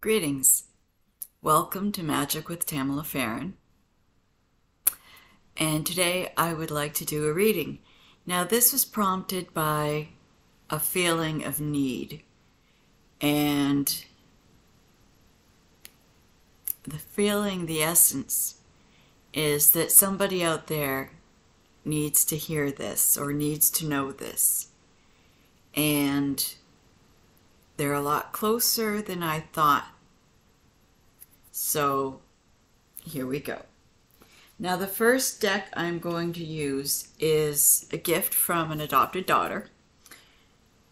Greetings. Welcome to Magic with Tamala Farron. And today I would like to do a reading. Now this was prompted by a feeling of need. And the feeling, the essence, is that somebody out there needs to hear this or needs to know this. And they're a lot closer than I thought. So here we go. Now the first deck I'm going to use is a gift from an adopted daughter,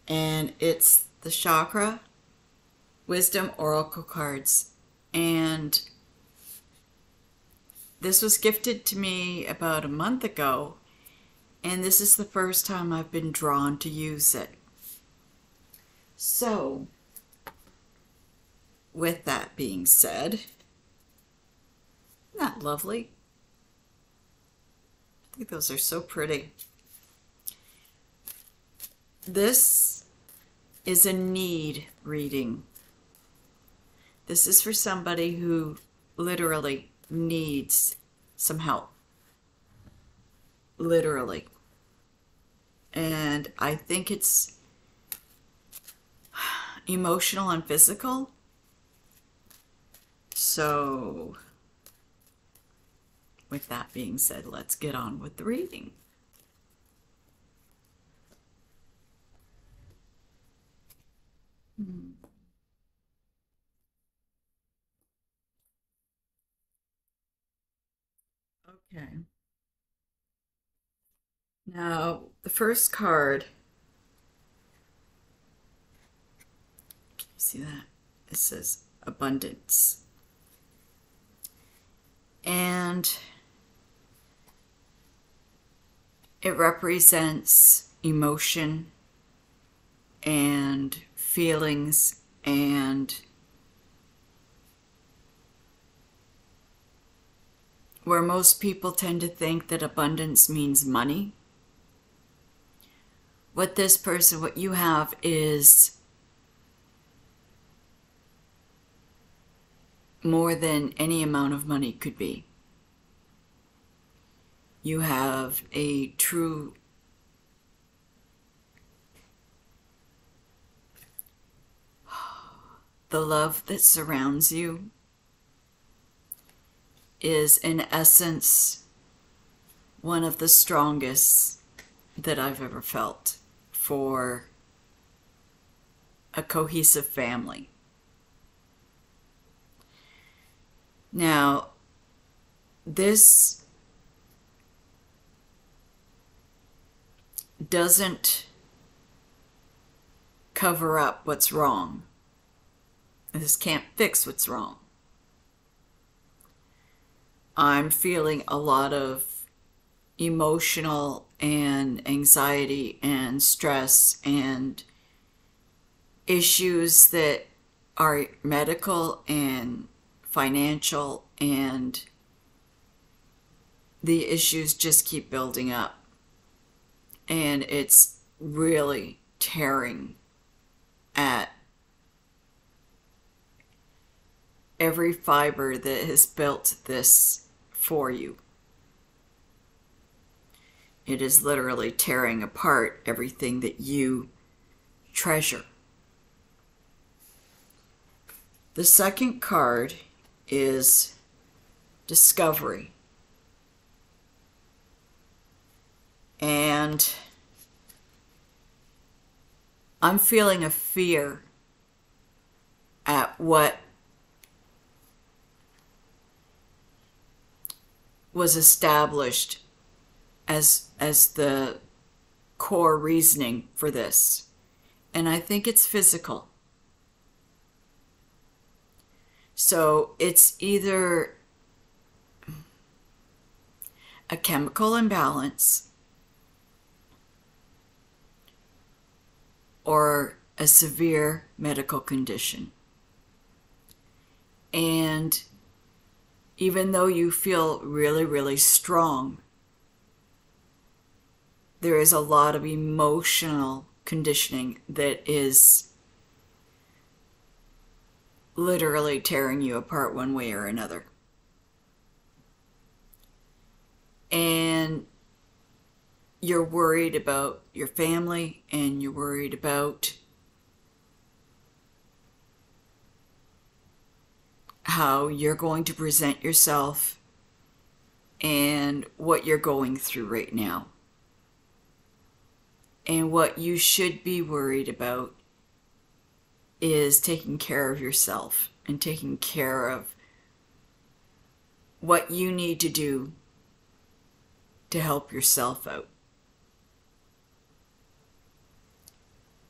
and it's the Chakra Wisdom Oracle cards, and this was gifted to me about a month ago, and this is the first time I've been drawn to use it. So with that being said, isn't that lovely? I think those are so pretty. This is a need reading. This is for somebody who literally needs some help. Literally. And I think it's emotional and physical. So, with that being said, let's get on with the reading. Okay. Now, the first card, can you see that? It says abundance. And it represents emotion and feelings and where most people tend to think that abundance means money. What you have is more than any amount of money could be. You have a true the love that surrounds you is in essence one of the strongest that I've ever felt for a cohesive family. Now, this doesn't cover up what's wrong. This can't fix what's wrong. I'm feeling a lot of emotional and anxiety and stress and issues that are medical and financial, and the issues just keep building up, and it's really tearing at every fiber that has built this for you. It is literally tearing apart everything that you treasure. The second card is discovery. And I'm feeling a fear at what was established as the core reasoning for this. And I think it's physical. So it's either a chemical imbalance or a severe medical condition. And even though you feel really, really strong, there is a lot of emotional conditioning that is literally tearing you apart one way or another. And you're worried about your family, and you're worried about how you're going to present yourself and what you're going through right now. And what you should be worried about is taking care of yourself and taking care of what you need to do to help yourself out.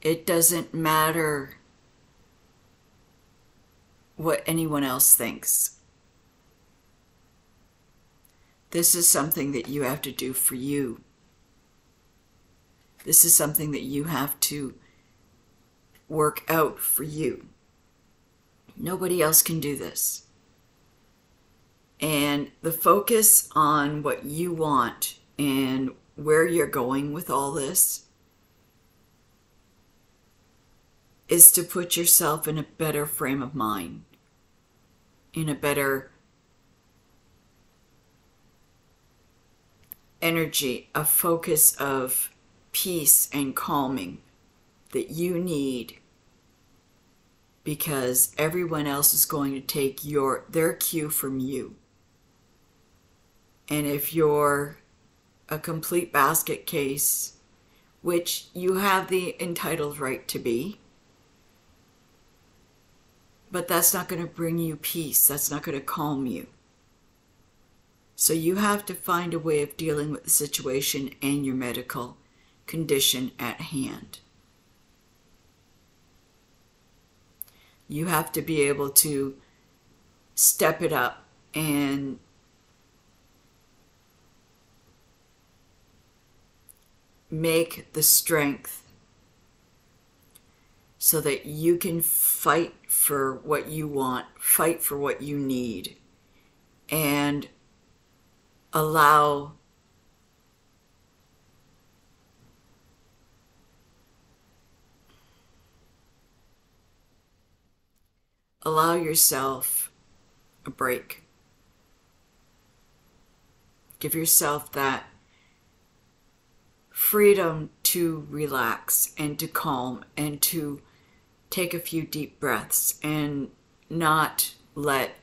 It doesn't matter what anyone else thinks. This is something that you have to do for you. This is something that you have to work out for you. Nobody else can do this. And the focus on what you want and where you're going with all this is to put yourself in a better frame of mind, in a better energy, a focus of peace and calming that you need, because everyone else is going to take their cue from you. And if you're a complete basket case, which you have the entitled right to be, but that's not going to bring you peace. That's not going to calm you. So you have to find a way of dealing with the situation and your medical condition at hand. You have to be able to step it up and make the strength so that you can fight for what you want, fight for what you need, and allow yourself a break. Give yourself that freedom to relax and to calm and to take a few deep breaths and not let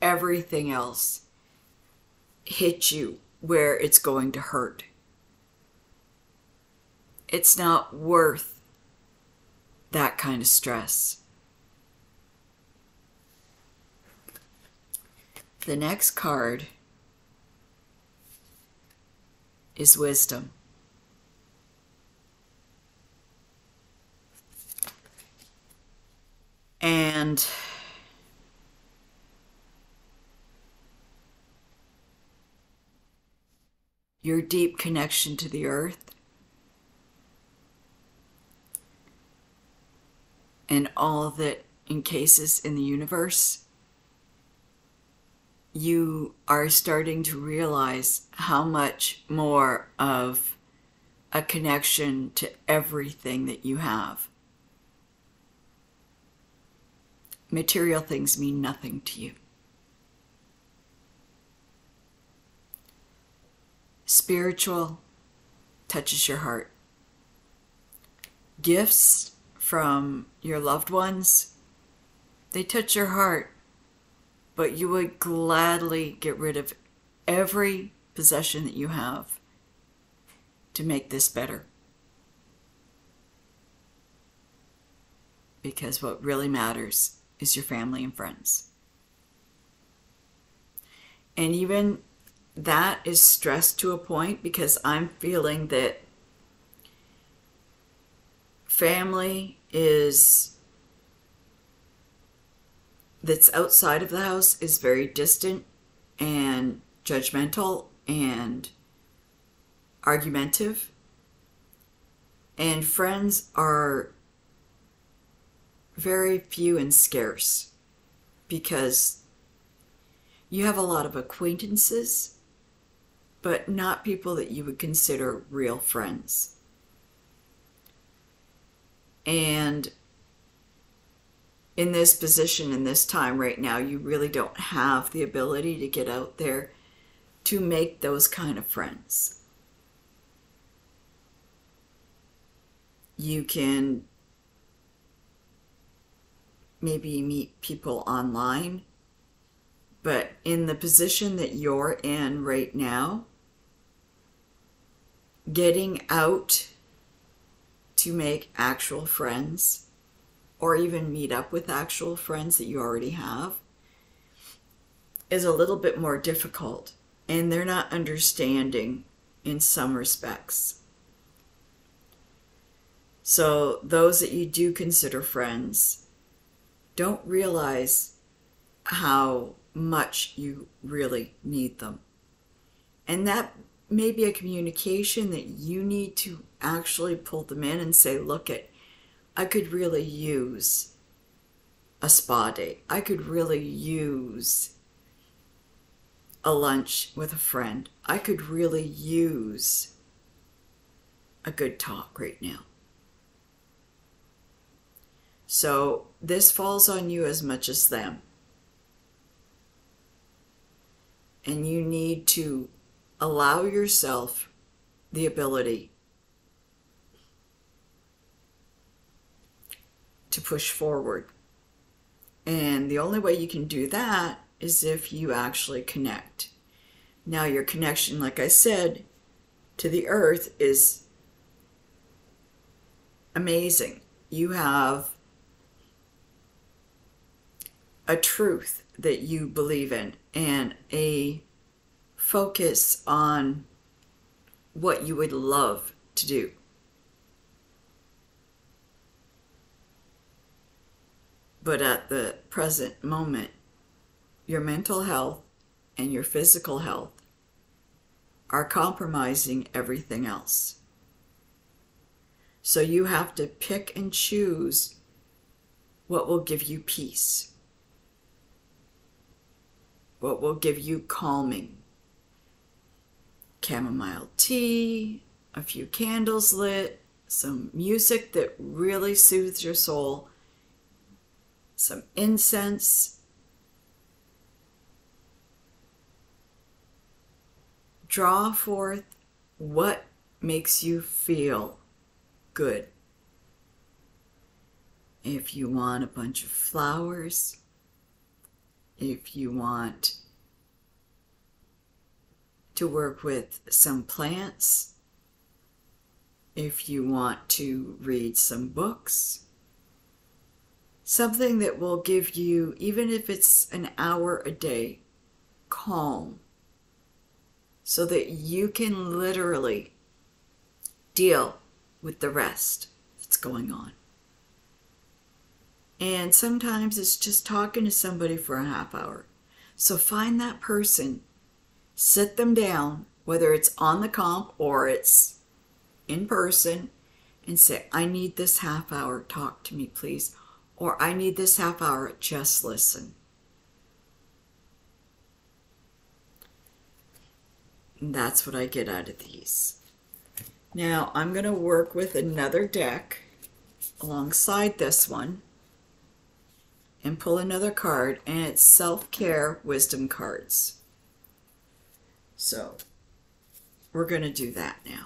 everything else hit you where it's going to hurt. It's not worth that kind of stress. The next card is wisdom. And your deep connection to the earth and all that encases in the universe, you are starting to realize how much more of a connection to everything that you have. Material things mean nothing to you. Spiritual touches your heart. Gifts from your loved ones, they touch your heart, but you would gladly get rid of every possession that you have to make this better. Because what really matters is your family and friends. And even that is stressed to a point, because I'm feeling that family that's outside of the house is very distant and judgmental and argumentative. And friends are very few and scarce, because you have a lot of acquaintances, but not people that you would consider real friends. And in this position, in this time right now, you really don't have the ability to get out there to make those kind of friends. You can maybe meet people online, but in the position that you're in right now, getting out to make actual friends or even meet up with actual friends that you already have is a little bit more difficult, and they're not understanding in some respects. So those that you do consider friends don't realize how much you really need them. And that may be a communication that you need to actually pull them in and say, look, I could really use a spa day. I could really use a lunch with a friend. I could really use a good talk right now. So this falls on you as much as them. And you need to allow yourself the ability to push forward. And the only way you can do that is if you actually connect. Now, your connection, like I said, to the earth is amazing. You have a truth that you believe in and a focus on what you would love to do. But at the present moment, your mental health and your physical health are compromising everything else. So you have to pick and choose what will give you peace, what will give you calming. Chamomile tea, a few candles lit, some music that really soothes your soul, some incense. Draw forth what makes you feel good. If you want a bunch of flowers, if you want to work with some plants, if you want to read some books, something that will give you, even if it's an hour a day, calm, so that you can literally deal with the rest that's going on. And sometimes it's just talking to somebody for a half hour. So find that person, sit them down, whether it's on the comp or it's in person, and say, I need this half hour, talk to me please. Or I need this half hour, just listen. And that's what I get out of these. Now I'm going to work with another deck alongside this one and pull another card, and it's Self-Care Wisdom cards. So we're going to do that now.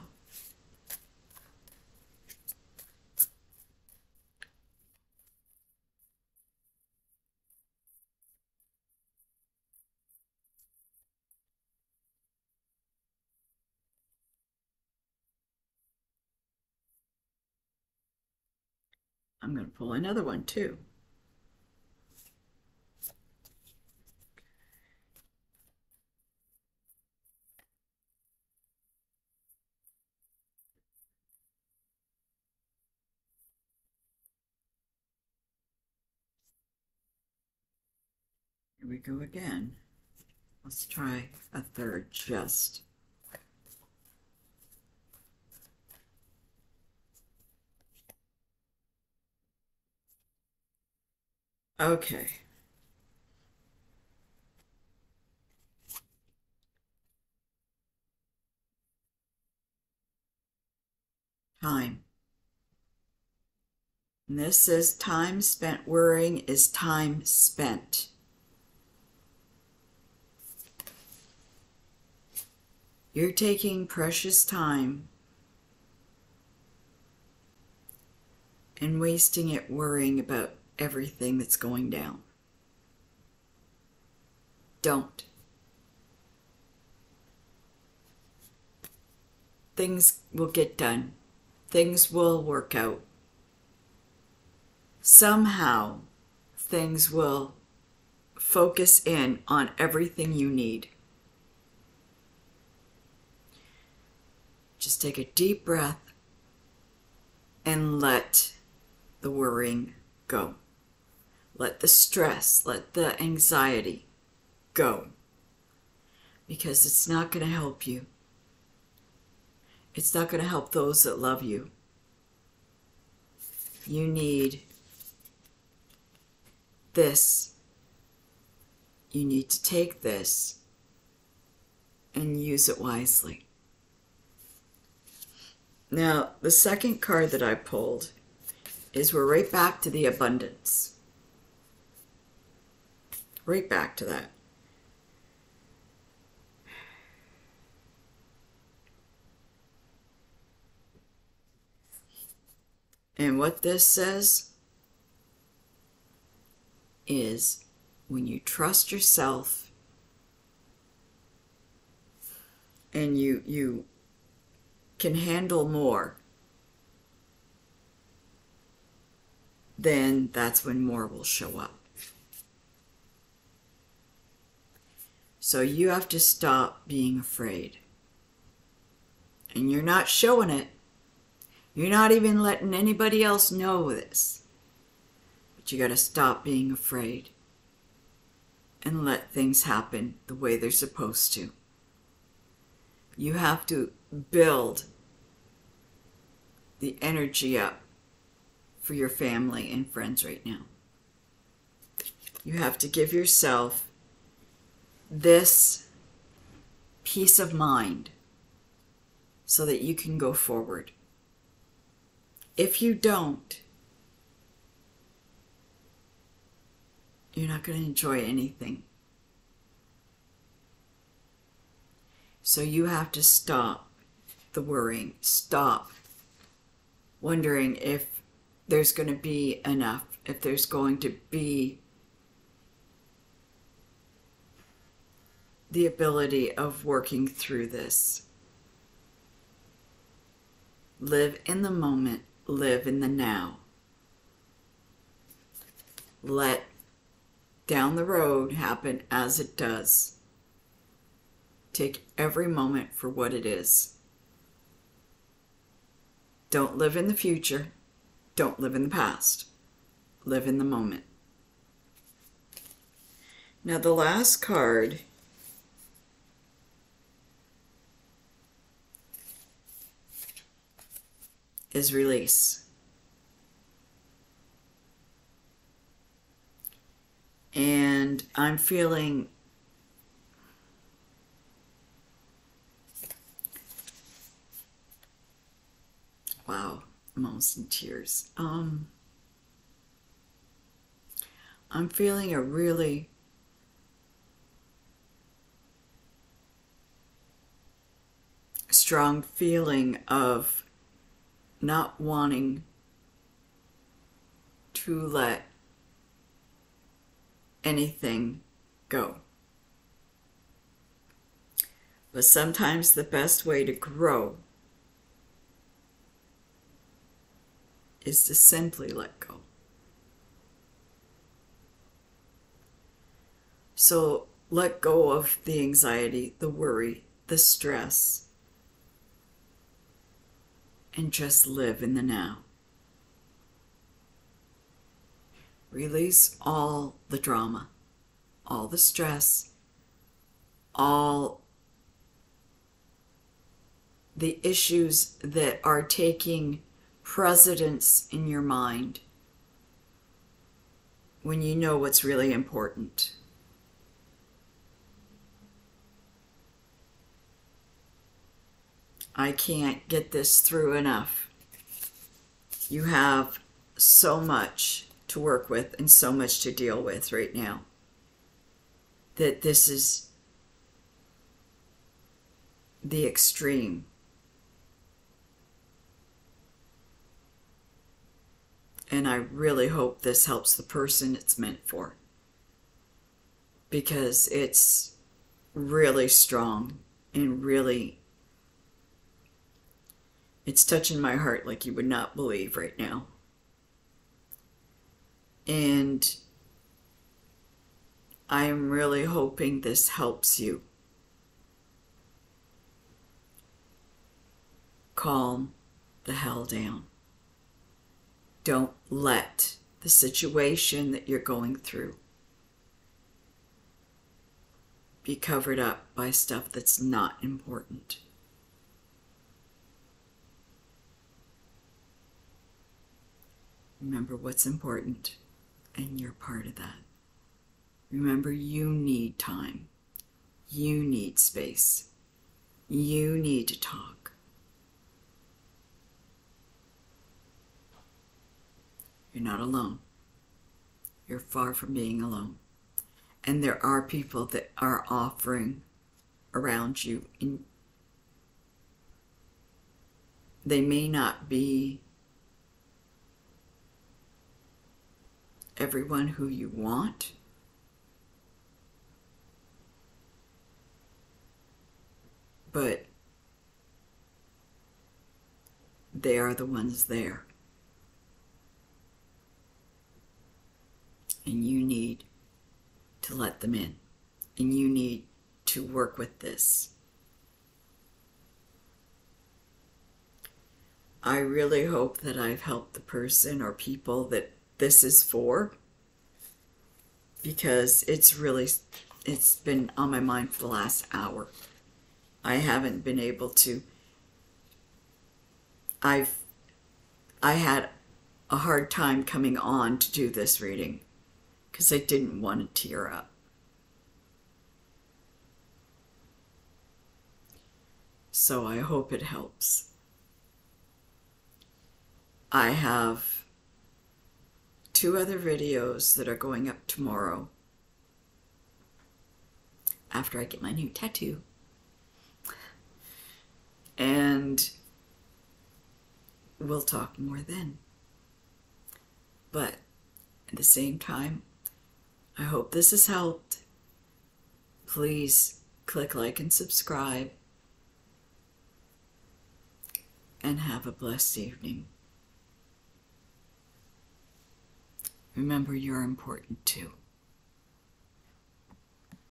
I'm going to pull another one too. Here we go again. Let's try a third just. Okay. Time. And this says time spent worrying is time spent. You're taking precious time and wasting it worrying about everything that's going down. Don't. Things will get done. Things will work out. Somehow, things will focus in on everything you need. Just take a deep breath and let the worrying go. Let the stress, let the anxiety go. Because it's not going to help you. It's not going to help those that love you. You need this. You need to take this and use it wisely. Now, the second card that I pulled is we're right back to the abundance. Right back to that. And what this says is when you trust yourself and you can handle more, then that's when more will show up. So you have to stop being afraid. And you're not showing it. You're not even letting anybody else know this. But you got to stop being afraid and let things happen the way they're supposed to. You have to build the energy up for your family and friends right now. You have to give yourself this peace of mind so that you can go forward. If you don't, you're not going to enjoy anything. So you have to stop the worrying. Stop wondering if there's going to be enough, if there's going to be the ability of working through this. Live in the moment. Live in the now. Let down the road happen as it does. Take every moment for what it is. Don't live in the future. Don't live in the past. Live in the moment. Now the last card is release. And I'm feeling wow, I'm almost in tears. I'm feeling a really strong feeling of not wanting to let anything go. But sometimes the best way to grow is to simply let go. So let go of the anxiety, the worry, the stress, and just live in the now. Release all the drama, all the stress, all the issues that are taking precedence in your mind when you know what's really important. I can't get this through enough. You have so much to work with and so much to deal with right now that this is the extreme. And I really hope this helps the person it's meant for, because it's really strong and really, it's touching my heart like you would not believe right now. And I am really hoping this helps you calm the hell down. Don't let the situation that you're going through be covered up by stuff that's not important. Remember what's important, and you're part of that. Remember, you need time. You need space. You need to talk. You're not alone. You're far from being alone. And there are people that are offering around you. They may not be everyone who you want, but they are the ones there. And you need to let them in. And you need to work with this. I really hope that I've helped the person or people that this is for, because it's been on my mind for the last hour. I haven't been able to. I had a hard time coming on to do this reading because I didn't want to tear up. So I hope it helps. I have 2 other videos that are going up tomorrow after I get my new tattoo. And we'll talk more then. But at the same time, I hope this has helped. Please click like and subscribe. And have a blessed evening. Remember, you're important too.